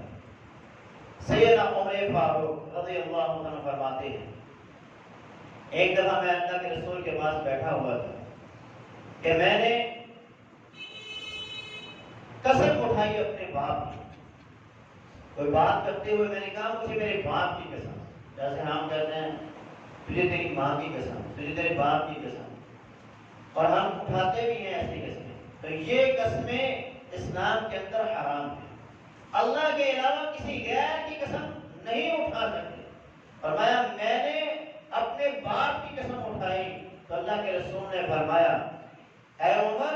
سیدنا عمر فاروق رضی اللہ عنہ فرماتے ہیں، ایک دفعہ میں اللہ کے رسول کے پاس بیٹھا ہوا تھا کہ میں نے قسم اٹھائی اپنے باپ کی، کوئی بات کرتے ہوئے میں نے کہا مجھے میرے باپ کی قسم، جیسے ہم کہتے ہیں تجھے تیری ماں کی قسم، تجھے تیرے باپ کی قسم، اور ہم اٹھاتے بھی ہیں ایسی قسمیں، تو یہ قسمیں اسلام کے اندر حرام ہیں، اللہ کے علاوہ کسی غیر کی قسم نہیں اٹھا سکتے۔ فرمایا میں نے اپنے باپ کی قسم اٹھائی تو اللہ کے رسول نے فرمایا اے عمر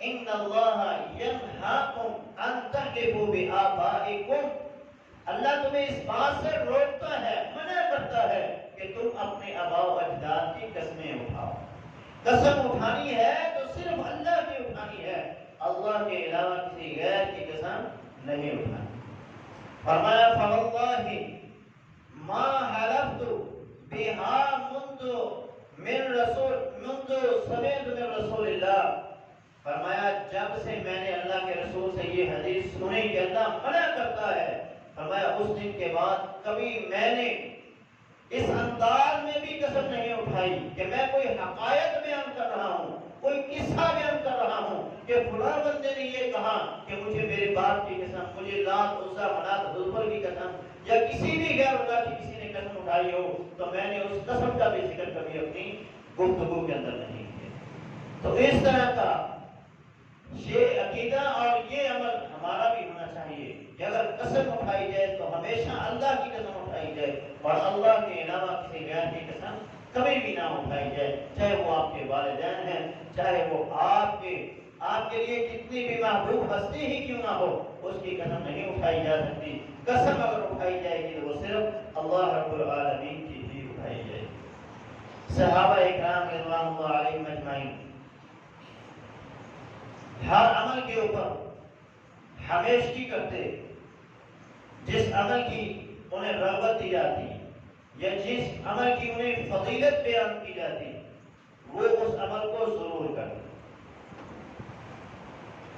ان اللہ ینہاکم ان تحلفوا بآبائکم، اللہ تمہیں اس بات سے روکتا ہے، منع کرتا ہے کہ تم اپنے آباء و اجداد کی قسمیں اٹھاؤ۔ قسم اٹھانی ہے تو صرف اللہ کی اٹھانی ہے، اللہ کے علاوہ کسی غیر کی قسم نہیں اٹھانی۔ فرمایا فواللہ ما حلفت بها منذ سمعت من رسول اللہ، فرمایا جب سے میں نے اللہ کے رسول سے یہ حدیث سنی کہ اللہ منع کرتا ہے، فرمایا اس دن کے بعد کبھی میں نے اس انداز میں بھی قسم نہیں اٹھائی کہ میں کوئی حقائق بیان کر رہا ہوں، کوئی قصہ بیان کر رہا ہوں کہ فلاں بندے نے یہ کہا کہ مجھے میرے باپ کی قسم، مجھے لات عزا منات حضور کی قسم، یا کسی بھی غیر اللہ کی کسی نے قسم اٹھائی ہو تو میں نے اس قسم کا بھی ذکر کبھی اپنی گفتگو کے اندر نہیں کیا۔ تو اس طرح کا یہ عقیدہ اور یہ عمل ہمارا بھی ہونا چاہیے کہ اگر قسم اٹھائی جائے تو ہمیشہ اللہ کی قسم اٹھائی جائے اور اللہ کے علاوہ کسی غیر کی قسم کبھی بھی نہ اٹھائی جائے، چاہے وہ آپ کے والدین ہیں، چاہے وہ آپ کے لیے کتنی بھی محبوب ہستی ہی کیوں نہ ہو، اس کی قسم نہیں اٹھائی جا سکتی۔ قسم اگر اٹھائی جائے گی تو وہ صرف اللہ رب العالمین کی ہی اٹھائی جائے گی۔ صحابہ اکرام رضوان اللہ علیہم اجمعین ہر عمل کے اوپر ہمیشگی کرتے، جس عمل کی انہیں رغبت دی جاتی یا جس عمل کی انہیں فضیلت بیان کی جاتی وہ اس عمل کو ضرور کرتے۔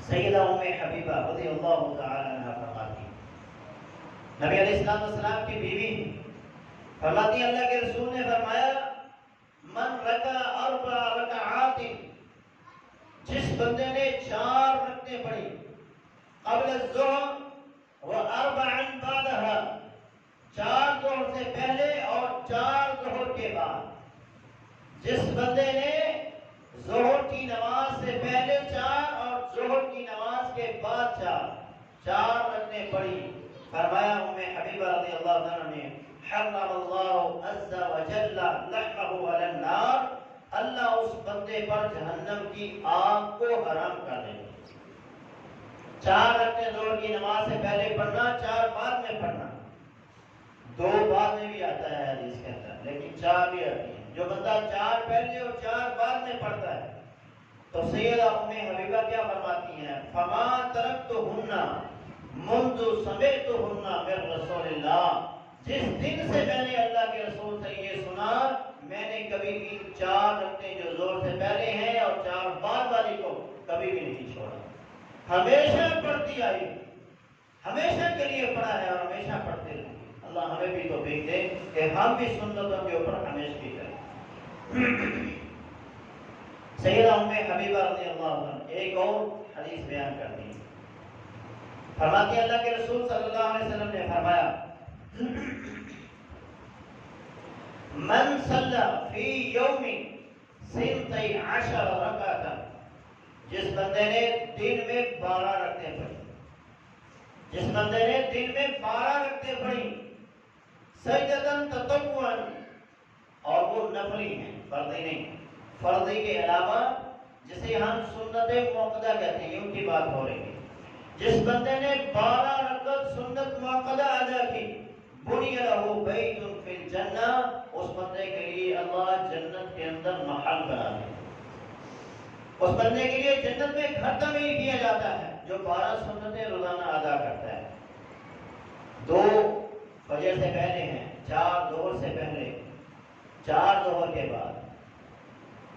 سیدہ ام حبیبہ رضی اللہ تعالی عنہ فرماتی، نبی علیہ السلام کی بیوی فرماتی، اللہ کے رسول نے فرمایا من رکع 4 رکعات، جس بندے نے 4 رکعتیں پڑھی قبل الظہر و 4 بعدها، 4 ظہر سے پہلے اور 4 ظہر کے بعد، جس بندے نے ظہر کی نماز سے پہلے 4 اور ظہر کی نماز کے بعد 4 رکعتیں پڑھی، فرمایا ام حبیبہ رضی اللہ عنہ نے، حرم اللہ عز وجل لحمہ علی النار، اللہ اس بندے پر جہنم کی آگ کو حرام کر دے گا۔ 4 رکعتیں ظہر کی نماز سے پہلے پڑھنا، 4 بعد میں پڑھنا، 2 بعد میں بھی آتا ہے حدیث کے اندر، لیکن 4 بھی آتی ہیں۔ جو بندہ 4 پہلے اور 4 بعد میں پڑھتا ہے، تو سیدہ ام حبیبہ کیا فرماتی ہیں، فما ترکتہن منذ سمعتہن من رسول اللہ، جس دن سے میں نے اللہ کے رسول سے یہ سنا، میں نے کبھی بھی 4 رکعتیں جو ظہر سے پہلے ہیں اور 4 بعد والی کو کبھی بھی نہیں چھوڑا، ہمیشہ پڑھتی آئی، ہمیشہ کے لیے پڑھا ہے اور ہمیشہ پڑھتے رہے۔ اللہ ہمیں بھی توفیق دے کہ ہم بھی سنتوں کے اوپر ہمیشہ کریں۔ سیدہ ام حبیبہ رضی اللہ عنہ ایک اور حدیث بیان کرتی ہیں، فرماتی اللہ کے رسول صلی اللہ علیہ وسلم نے فرمایا، من صلی فی یوم 12 رکعتا، جس بندے نے دن میں 12 رکعتیں پڑھی، جس بندے نے دن میں 12 رکعتیں پڑھی، سجدتاً تطوعاً، اور وہ نفلی ہیں، فرضی نہیں، فرضی کے علاوہ جسے ہم سنت موقدہ کہتے ہیں، ان کی بات ہو رہی ہے، جس بندے نے 12 رکعت سنت موقدہ ادا کی، بنی لہ بیت فی الجنہ، اس بندے کے لیے اللہ جنت کے اندر محل بنا دے، اس بندے کے لیے جنت میں گھر تعمیر کیا جاتا ہے جو 12 سنتیں روزانہ ادا کرتا ہے۔ 2 فجر سے پہلے ہیں، 4 ظہر سے پہلے، 4 ظہر کے بعد،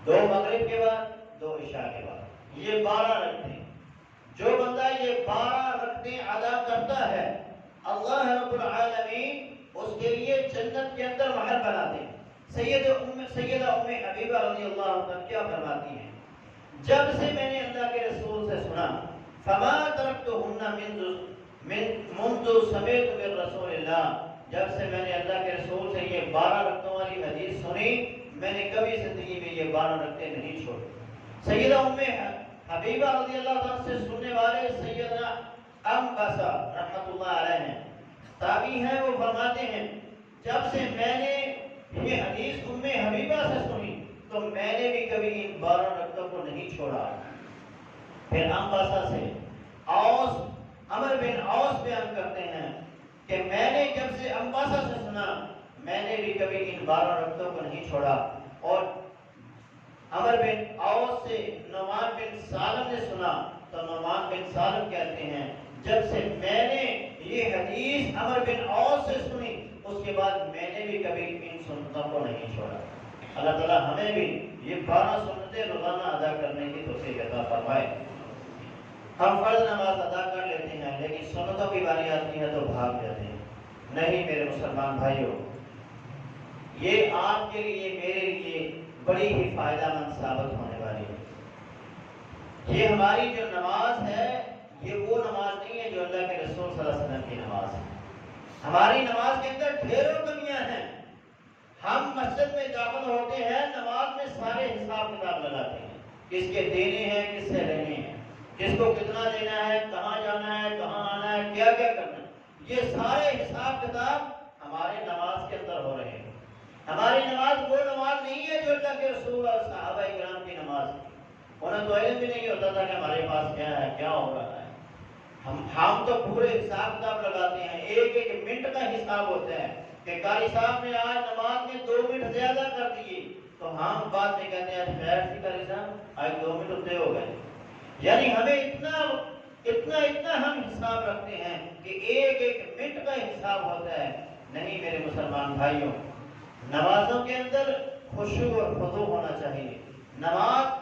2 مغرب کے بعد، 2 عشاء کے بعد، یہ 12 رکعتیں۔ جو بندہ یہ 12 رکعتیں ادا کرتا ہے، اللہ رب العالمین اس کے لیے جنت کے اندر محل بنا دے۔ سیدہ ام حبیبہ رضی اللہ عنہ کیا فرماتی ہیں، جب سے میں نے اللہ کے رسول سے سنا، فما ترکتہن منذ سمعت من رسول اللہ، جب سے میں نے اللہ کے رسول سے یہ 12 رکعتوں والی حدیث سنی، میں نے کبھی زندگی میں یہ 12 رکعتیں نہیں چھوڑی۔ سیدہ ام حبیبہ رضی اللہ عنہ سے سننے والے سیدنا انبسہ رحمۃ اللہ علیہ ہیں، تابعی ہیں، وہ فرماتے ہیں جب سے میں نے یہ حدیث ام حبیبہ سے سنی تو میں نے بھی کبھی ان 12 رکعتوں کو نہیں چھوڑا۔ پھر انبسہ سے عمر بن اوس بیان کرتے ہیں کہ میں نے جب سے انبسہ سے سنا، میں نے بھی کبھی ان 12 رکعتوں کو نہیں چھوڑا۔ اور عمر بن اوس سے نعمان بن سالم نے سنا تو نعمان بن سالم کہتے ہیں جب سے میں نے یہ حدیث عمر بن اوس سے سنی اس کے بعد میں نے بھی کبھی ان سنتوں کو نہیں چھوڑا۔ اللہ تعالیٰ ہمیں بھی یہ 12 سنتیں روزانہ ادا کرنے کی توفیق عطا فرمائے۔ ہم فرض نماز ادا کر لیتے ہیں لیکن سنتوں کی باری آتی ہے تو بھاگ جاتے ہیں۔ نہیں میرے مسلمان بھائیوں، یہ آپ کے لیے میرے لیے بڑی ہی فائدہ مند ثابت ہونے والی ہے۔ یہ ہماری جو نماز ہے یہ وہ نماز نہیں ہے جو اللہ کے رسول صلی اللہ علیہ وسلم کی نماز ہے۔ ہماری نماز کے اندر ڈھیروں کمیاں ہیں، ہم مسجد میں داخل ہوتے ہیں، نماز میں سارے حساب کتاب لگاتے ہیں، کس کے دینے ہیں، کس سے لینے ہیں، کس کو کتنا دینا ہے، کہاں جانا ہے، کہاں آنا ہے، کیا کیا کرنا ہے، یہ سارے حساب کتاب ہمارے نماز کے اندر ہو رہے ہیں۔ ہماری نماز وہ نماز نہیں ہے جو اللہ کے رسول اور صحابہ کرام کی نماز تھی۔ انہیں تو علم بھی نہیں ہوتا تھا کہ ہمارے پاس کیا ہے، کیا ہو رہا ہے۔ ہم تو پورے حساب کتاب لگاتے ہیں، ایک ایک منٹ کا حساب ہوتا ہے کہ قاری صاحب نے آج نماز میں 2 منٹ زیادہ کر دیے تو ہم بعد میں کہتے ہیں خیر سی قاری صاحب آج 2 منٹ اتنے ہو گئے۔ یعنی ہمیں اتنا ہم حساب رکھتے ہیں کہ ایک ایک منٹ کا حساب ہوتا ہے۔ نہیں میرے مسلمان بھائیوں، نمازوں کے اندر خشوع اور خضوع ہونا چاہیے۔ نماز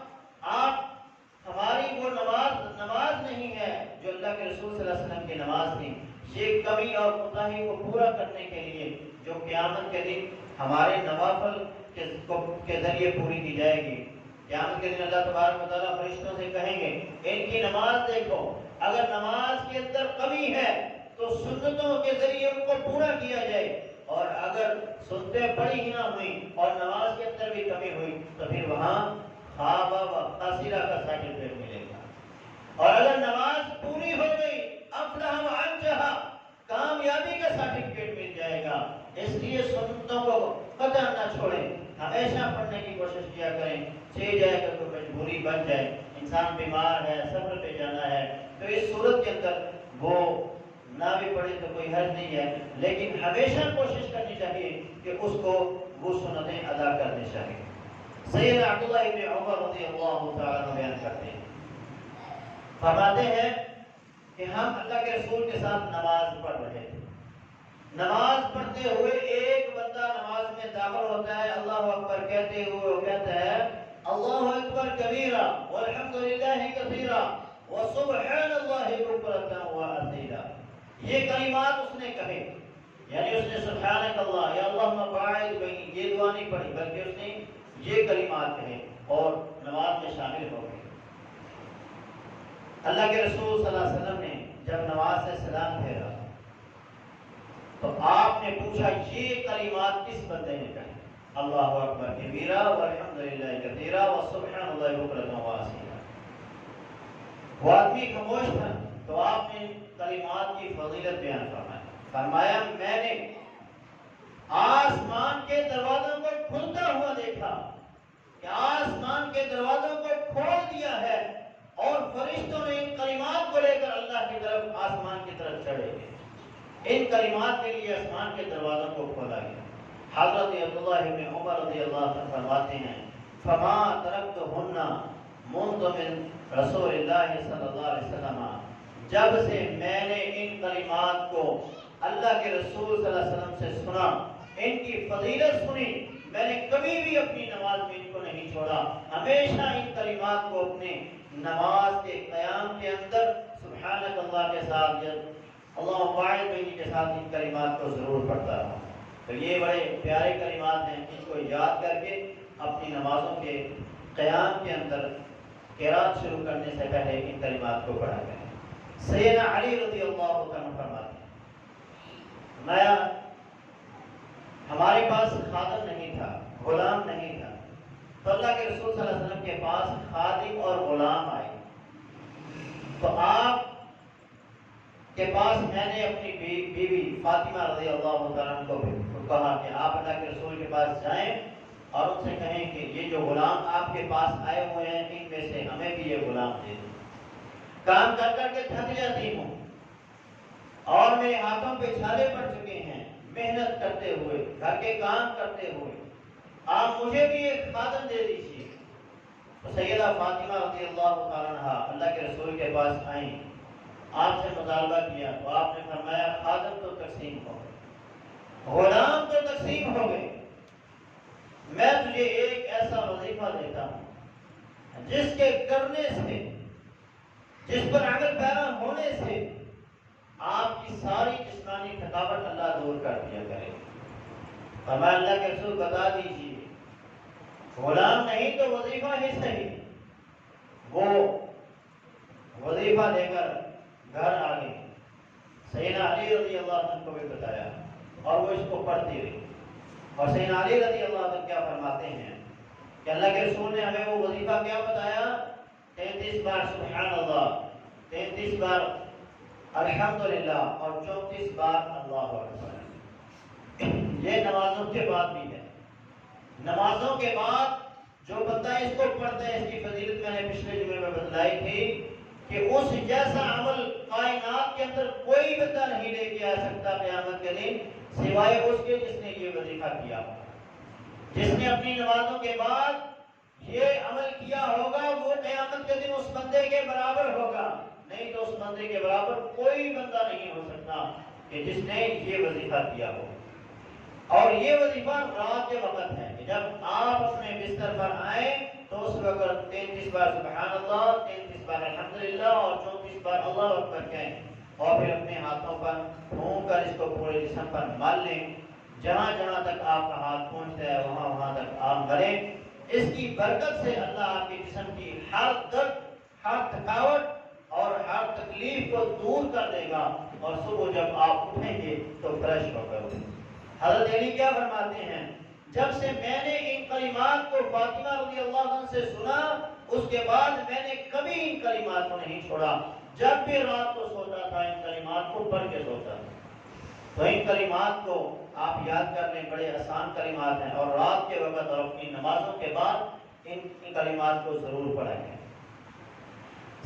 ہماری وہ نماز نہیں ہے جو اللہ کے رسول صلی اللہ علیہ وسلم کی نماز تھی۔ یہ کمی اور کوتاہی کو پورا کرنے کے لیے جو قیامت کے دن ہمارے نوافل کے ذریعے پوری کی جائے گی۔ قیامت کے دن اللہ تبارک و تعالیٰ فرشتوں سے کہیں گے ان کی نماز دیکھو، اگر نماز کے اندر کمی ہے تو سنتوں کے ذریعے ان کو پورا کیا جائے، اور اگر سنتیں پڑھی ہی نہ ہوئی اور نماز کے اندر بھی کمی ہوئی تو پھر وہاں خابہ و خاسرہ کا سرٹیفکیٹ ملے گا۔ اور اگر نماز پوری ہو گئی افلح و انجح، کامیابی کا سرٹیفکیٹ مل جائے گا۔ اس لیے سنتوں کو قطع نہ چھوڑیں، ہمیشہ پڑھنے کی کوشش کیا کریں۔ چہ جائے کہ کوئی مجبوری بن جائے، انسان بیمار ہے، سفر پہ جانا ہے، تو اس صورت کے اندر وہ نہ بھی پڑھے تو کوئی حرج نہیں ہے، لیکن ہمیشہ کوشش کرنی چاہیے کہ اس کو وہ سنتیں ادا کرنی چاہیے۔ سیدنا عبداللہ ابن عمر رضی اللہ تعالیٰ عنہ بیان کرتے ہیں، فرماتے ہیں کہ ہم اللہ کے رسول کے ساتھ نماز پڑھ رہے تھے۔ نماز پڑھتے ہوئے ایک بندہ نماز میں داخل ہوتا ہے، اللہ اکبر کہتے ہوئے وہ کہتا ہے اللہ اکبر کبیرا والحمد للہ کثیرا وسبحان اللہ بکرۃ واصیلا۔ یہ کلمات اس نے کہے، یعنی اس نے سبحانک اللہ یا اللہم باعث بینی، یہ دعا نہیں پڑھی بلکہ اس نے یہ کلمات کہے اور نماز میں شامل ہو گئے۔ اللہ کے رسول صلی اللہ علیہ وسلم نے جب نماز سے سلام پھیرا تو آپ نے پوچھا یہ کلمات کس بندے نے کہے؟ اللہ اکبر کبیرا والحمد للہ کثیرا وسبحان اللہ بکرۃ واصیلا۔ وہ آدمی خاموش تھا تو آپ نے کلمات کی فضیلت بیان فرمایا میں نے آسمان کے دروازوں کو کھلتا ہوا دیکھا کہ آسمان کے دروازوں کو کھول دیا ہے اور فرشتوں نے ان کلمات کو لے کر اللہ کی طرف آسمان کی طرف چڑھے گئے۔ ان کلمات کے لیے آسمان کے دروازوں کو کھولا گیا۔ حضرت عبداللہ ابن عمر رضی اللہ عنہ فرماتے ہیں فما ترکتہن منذ من رسول اللہ صلی اللہ علیہ وسلم، جب سے میں نے ان کلمات کو اللہ کے رسول صلی اللہ علیہ وسلم سے سنا، ان کی فضیلت سنی، میں نے کبھی بھی اپنی نماز میں ان کو نہیں چھوڑا، ہمیشہ ان کلمات کو اپنے نماز کے قیام کے اندر سبحانک اللہ کے ساتھ اللہ باعث بینی کے ساتھ ان کلمات کو ضرور پڑھتا رہا۔ تو یہ بڑے پیارے کلمات ہیں، ان کو یاد کر کے اپنی نمازوں کے قیام کے اندر قرات شروع کرنے سے پہلے ان کلمات کو پڑھا کریں۔ سیدنا علی رضی اللہ عنہ فرماتے ہیں ہمارے پاس خادم نہیں تھا، غلام نہیں تھا، تو اللہ کے رسول صلی اللہ علیہ وسلم کے پاس خادم اور غلام آئے، تو آپ کے پاس میں نے اپنی بیوی فاطمہ رضی اللہ عنہ کو کہا کہ آپ اللہ کے رسول کے پاس جائیں اور ان سے کہیں کہ یہ جو غلام آپ کے پاس آئے ہوئے ہیں ان میں سے ہمیں بھی یہ غلام دے دیں، کام کر کر کے تھک جاتی ہوں اور میرے ہاتھوں پہ چھالے پڑ چکے ہیں محنت کرتے ہوئے، گھر کے کام کرتے ہوئے، آپ مجھے بھی ایک خادم دے دیجیے۔ تو سیدہ فاطمہ رضی اللہ تعالیٰ عنہ اللہ کے رسول کے پاس آئیں، آپ سے مطالبہ کیا تو آپ نے فرمایا خادم تو تقسیم ہو گئے، غلام تو تقسیم ہو گئے، میں تجھے ایک ایسا وظیفہ دیتا ہوں جس کے کرنے سے، جس پر عمل پیرا ہونے سے آپ کی ساری جسمانی تھکاوٹ اللہ دور کر دیا کرے۔ فرمایا اللہ کے رسول بتا دیجیے، غلام نہیں تو وظیفہ ہی صحیح۔ وہ وظیفہ لے کر گھر آ گئی، سیدنا علی رضی اللہ عنہ کو بھی بتایا اور وہ اس کو پڑھتی رہی۔ اور سیدنا علی رضی اللہ عنہ کیا فرماتے ہیں کہ اللہ کے رسول نے ہمیں وہ وظیفہ کیا بتایا، 33 بار سبحان اللہ، 33 بار الحمدللہ اور 34 بار اللہ اکبر۔ یہ نمازوں کے بعد بھی ہے۔ نمازوں کے بعد جو بندہ اس کو پڑھتا ہے، اس کی فضیلت میں نے پچھلے جمعے میں بتلائی تھی کہ اس جیسا عمل کائنات کے اندر کوئی بندہ نہیں لے کے آ سکتا قیامت کے دن سوائے اس کے جس نے یہ وظیفہ کیا، جس نے اپنی نمازوں کے بعد یہ عمل کیا ہوگا، وہ قیامت کے دن اس بندے کے برابر ہوگا، نہیں تو اس بندے کے برابر کوئی بندہ نہیں ہو سکتا کہ جس نے یہ وظیفہ کیا ہو۔ اور یہ وظیفہ رات کے وقت ہے کہ جب آپ اپنے بستر پر آئیں تو اس وقت 33 بار سبحان اللہ، 33 بار الحمدللہ اور 34 بار اللہ اکبر کہیں، اور پھر اپنے ہاتھوں پر پھونک کر اس کو پورے جسم پر مل لیں، جہاں جہاں تک آپ کا ہاتھ پہنچتا ہے وہاں وہاں تک آپ ملیں۔ اس کی برکت سے اللہ آپ کے جسم کی ہر درد، ہر تھکاوٹ اور ہر تکلیف کو دور کر دے گا، اور صبح جب آپ اٹھیں گے تو فریش ہو کر اٹھیں۔ حضرت علی کیا فرماتے ہیں، جب سے میں نے ان کلمات کو فاطمہ رضی اللہ عنہ سے سنا، اس کے بعد میں نے کبھی ان کلمات کو نہیں چھوڑا، جب بھی رات کو سوتا تھا ان کلمات کو پڑھ کے سوتا تھا۔ تو ان کلمات کو آپ یاد کر لیں، بڑے آسان کلمات ہیں، اور رات کے وقت اور اپنی نمازوں کے بعد ان کلمات کو ضرور پڑھیں۔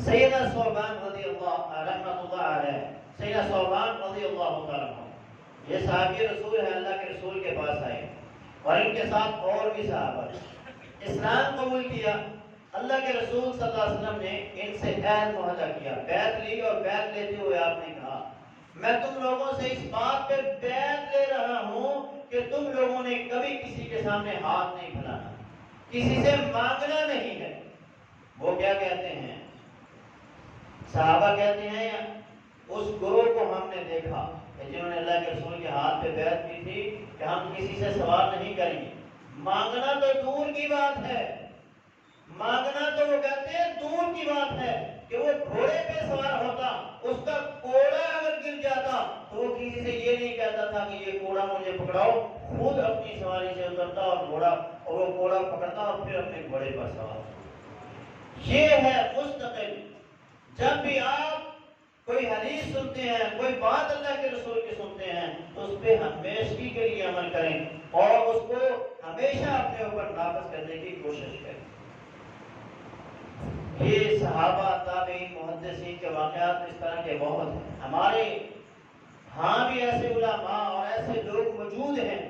سیدنا ثوبان رضی اللہ رحمۃ اللہ علیہ، سیدنا ثوبان رضی اللہ تعالیٰ عنہ، یہ صحابی رسول ہے، اللہ کے رسول کے پاس آئے اور ان کے ساتھ اور بھی صحابہ اسلام قبول کیا۔ اللہ کے رسول صلی اللہ علیہ وسلم نے ان سے عہد معاہدہ کیا، بیعت لی، اور بیعت لیتے ہوئے آپ نے کہا میں تم لوگوں سے اس بات پہ بیعت لے رہا ہوں کہ تم لوگوں نے کبھی کسی کے سامنے ہاتھ نہیں پھیلانا، کسی سے مانگنا نہیں ہے۔ وہ کیا کہتے ہیں، صحابہ کہتے ہیں اس گروہ کو ہم نے دیکھا جنہوں نے اللہ کے رسول کے ہاتھ پہ بیعت کی تھی کہ ہم کسی سے سوال نہیں کریں گے، مانگنا تو دور کی بات ہے، مانگنا تو وہ کہتے ہیں دور کی بات ہے کہ وہ گھوڑے پہ سوار ہوتا، اس کا کوڑا اگر گر جاتا تو وہ کسی سے یہ نہیں کہتا تھا کہ یہ کوڑا مجھے پکڑاؤ، خود اپنی سواری سے اترتا اور وہ کوڑا پکڑتا اور پھر اپنے گھوڑے پر سوار۔ یہ ہے مستقل، جب بھی آپ کوئی حدیث سنتے ہیں، کوئی بات اللہ کے رسول کی سنتے ہیں تو اس پہ ہمیشگی کے لیے عمل کریں اور اس کو ہمیشہ اپنے اوپر نافذ کرنے کی کوشش کریں۔ یہ صحابہ، تابعین، محدثین کے واقعات اس طرح کے بہت ہیں۔ ہمارے ہاں بھی ایسے علماء اور ایسے لوگ موجود ہیں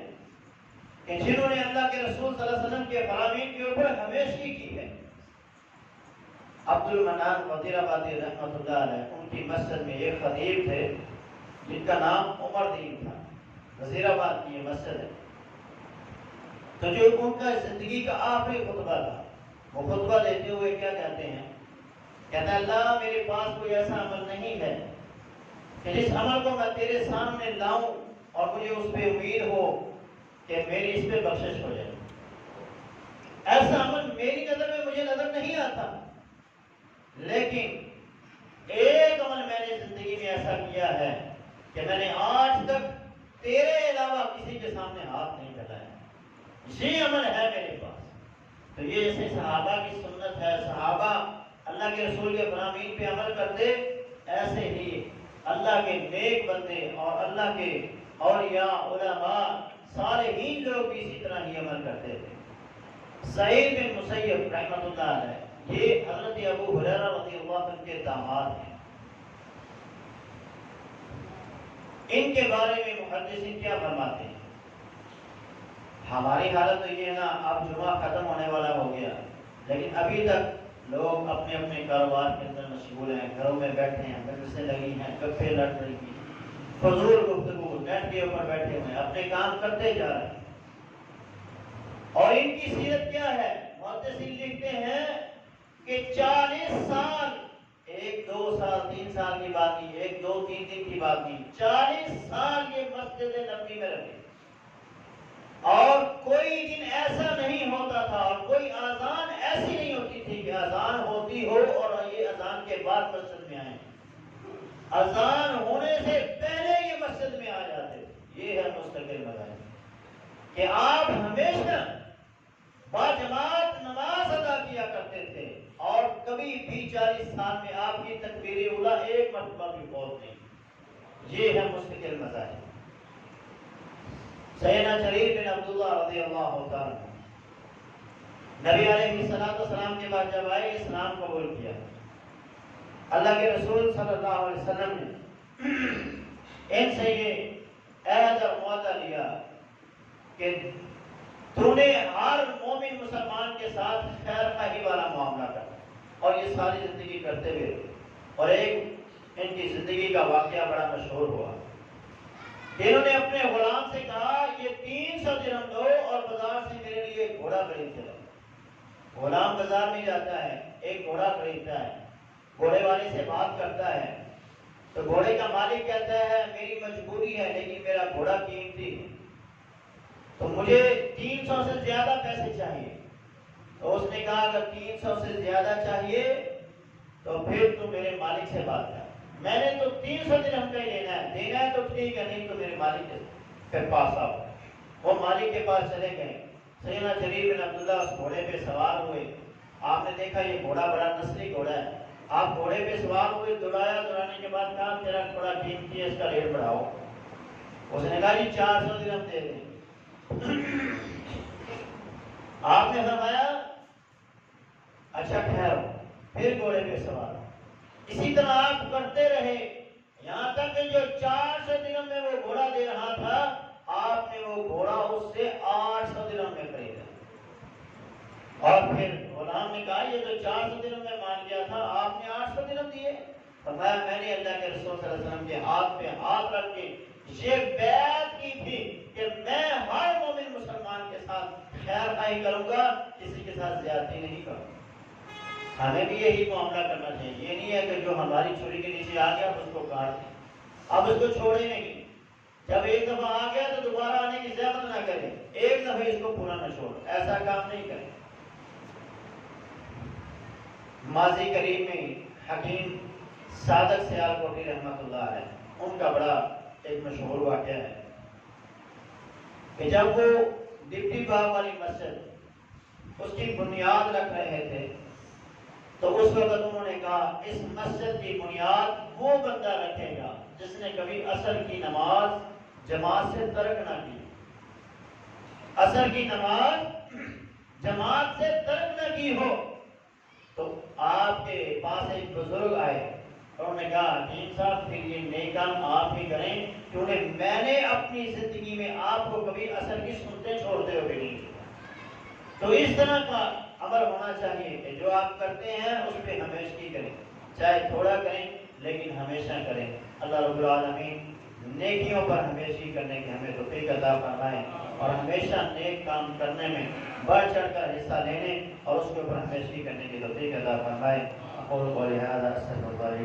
کہ جنہوں نے اللہ کے رسول صلی اللہ علیہ وسلم کے فرامین کے اوپر ہمیشگی کی ہے۔ عبد المنان وزیر آبادی رحمۃ اللہ علیہ، ان کی مسجد میں ایک خطیب تھے جن کا نام عمر دین تھا، وزیر آباد کی یہ مسجد ہے۔ تو جو ان کا زندگی کا آخری خطبہ تھا، وہ خطبہ دیتے ہوئے کیا کہتے ہیں، کہتے ہیں اللہ میرے پاس کوئی ایسا عمل نہیں ہے کہ جس عمل کو میں تیرے سامنے لاؤں اور مجھے اس پہ امید ہو کہ میری اس پہ بخشش ہو جائے۔ ایسا عمل میری نظر میں مجھے نظر نہیں آتا، لیکن ایک عمل میں نے زندگی میں ایسا کیا ہے کہ میں نے آج تک تیرے علاوہ کسی کے سامنے ہاتھ نہیں پھیلایا، یہ عمل ہے میرے پاس۔ تو یہ جیسے صحابہ کی سنت ہے، صحابہ اللہ کے رسول کے فرامین پہ عمل کرتے، ایسے ہی اللہ کے نیک بندے اور اللہ کے اولیاء، علماء، صالحین لوگ بھی اسی طرح ہی عمل کرتے تھے۔ سعید بن مسیب رحمۃ اللہ علیہ، یہ حضرت ابو ہریرہ رضی اللہ عنہ کے داماد ہیں۔ ان کے بارے میں محدثین کیا فرماتے ہیں، ہماری حالت تو یہ ہے نا، اب جمعہ ختم ہونے والا ہو گیا لیکن ابھی تک لوگ اپنے اپنے کاروبار کے اندر مشغول ہیں، گھروں میں بیٹھے ہیں، مجلسیں لگی ہیں، گپیں لڑ رہی ہیں، فضول گفتگو، نیٹ کے اوپر بیٹھے ہوئے ہیں، اپنے کام کرتے جا رہے ہیں۔ اور ان کی سیرت کیا ہے، محدثین لکھتے ہیں کہ 40 سال، 1 2 سال 3 سال کی بات نہیں، 1 2 3 دن کی بات نہیں، 40 سال یہ مسجد نبوی میں رہے، اور کوئی دن ایسا نہیں ہوتا تھا اور کوئی اذان ایسی نہیں ہوتی تھی کہ اذان ہوتی ہو اور یہ اذان کے بعد مسجد میں آئیں، اذان ہونے سے پہلے یہ مسجد میں آ جاتے تھے۔ یہ ہے مستقل مذاہب۔ کہ آپ ہمیشہ باجماعت نماز ادا کیا کرتے تھے اور کبھی بھی 40 سال میں آپ کی تکبیر اولیٰ ایک مرتبہ بھی فوت نہیں. یہ ہے مستقل مذاہب. سیدنا جریر بن عبداللہ رضی اللہ تعالیٰ نبی علیہ السلام کے بعد جب آئے اسلام قبول کیا. اللہ کے رسول صلی اللہ علیہ وسلم نے ان سے یہ عہد اور معاہدہ لیا کہ تو نے ہر مومن مسلمان کے ساتھ خیر خواہی والا معاملہ کرنا. اور یہ ساری زندگی کرتے ہوئے. اور ایک ان کی زندگی کا واقعہ بڑا مشہور ہوا. انہوں نے اپنے غلام سے کہا یہ 300 درہم دو اور بازار سے میرے لیے ایک گھوڑا خرید کے لاؤ. غلام بازار میں جاتا ہے, ایک گھوڑا خریدتا ہے, گھوڑے والے سے بات کرتا ہے تو گھوڑے کا مالک کہتا ہے میری مجبوری ہے لیکن میرا گھوڑا قیمتی ہے تو مجھے 300 سے زیادہ پیسے چاہیے. تو اس نے کہا اگر 300 سے زیادہ چاہیے تو پھر تو میرے مالک سے بات کر. میں نے تو 300 درہم کا ہی لینا ہے, دینا ہے تو ٹھیک ہے, نہیں تو میرے مالک کے پاس آؤ. وہ مالک کے پاس چلے گئے. سیدنا جریر بن عبداللہ اس گھوڑے پہ سوار ہوئے. آپ نے دیکھا یہ گھوڑا بڑا نسلی گھوڑا ہے. آپ گھوڑے پہ سوار ہوئے, دوڑانے کے بعد کہا تیرا گھوڑا قیمتی ہے, اس کا ریٹ بڑھاؤ. اس نے کہا جی 400 درہم دے دیں. آپ نے فرمایا اچھا ٹھہرو. پھر گھوڑے پہ سوار. اسی طرح آپ کرتے رہے یہاں تک کہ جو 400 درہم میں وہ گھوڑا دے رہا تھا آپ نے وہ گھوڑا اس سے 800 درہم میں خریدا. اور پھر غلام نے کہا یہ جو 400 درہم میں مان گیا تھا آپ نے 800 درہم دیے. فرمایا میں نے اللہ کے رسول صلی اللہ علیہ وسلم کے ہاتھ پہ ہاتھ رکھ کے یہ بیعت کی تھی کہ میں ہر مومن مسلمان کے ساتھ خیر خواہی کروں گا, کسی کے ساتھ زیادتی نہیں کروں. ہمیں بھی یہی معاملہ کرنا چاہیے. یہ نہیں ہے کہ جو ہماری چھری کے نیچے آ گیا اس کو کاٹ دیں, اب اس کو چھوڑے نہیں. جب ایک دفعہ آ گیا تو دوبارہ آنے کی زحمت نہ کریں, ایک دفعہ اس کو پورا نہ چھوڑ. ایسا کام نہیں کریں. ماضی قریب میں حکیم صادق سیالکوٹی رحمۃ اللہ علیہ ان کا بڑا ایک مشہور واقعہ ہے کہ جب وہ ڈپٹی باغ والی مسجد اس کی بنیاد رکھ رہے تھے تو اس وقت انہوں نے کہا اس مسجد کی بنیاد وہ بندہ رکھے گا جس نے کبھی عصر کی نماز جماعت سے ترک نہ کی. عصر کی نماز جماعت سے ترک نہ کی ہو. تو آپ کے پاس ایک بزرگ آئے, انہوں نے کہا حکیم صاحب پھر یہ نیک کام آپ ہی کریں کیونکہ میں نے اپنی زندگی میں آپ کو کبھی عصر کی سنتیں چھوڑتے ہوئے نہیں. تو اس طرح کا عمل ہونا چاہیے کہ جو آپ کرتے ہیں اس پہ ہمیشگی کریں, چاہے تھوڑا کریں لیکن ہمیشہ کریں. اللہ رب العالمین نیکیوں پر ہمیشگی کرنے کی ہمیں توفیق عطا فرمائے اور ہمیشہ نیک کام کرنے میں بڑھ چڑھ کر حصہ لینے اور اس کے اوپر ہمیشگی کرنے کی توفیق عطا فرمائے. اقول قولی ھذا استغفر اللہ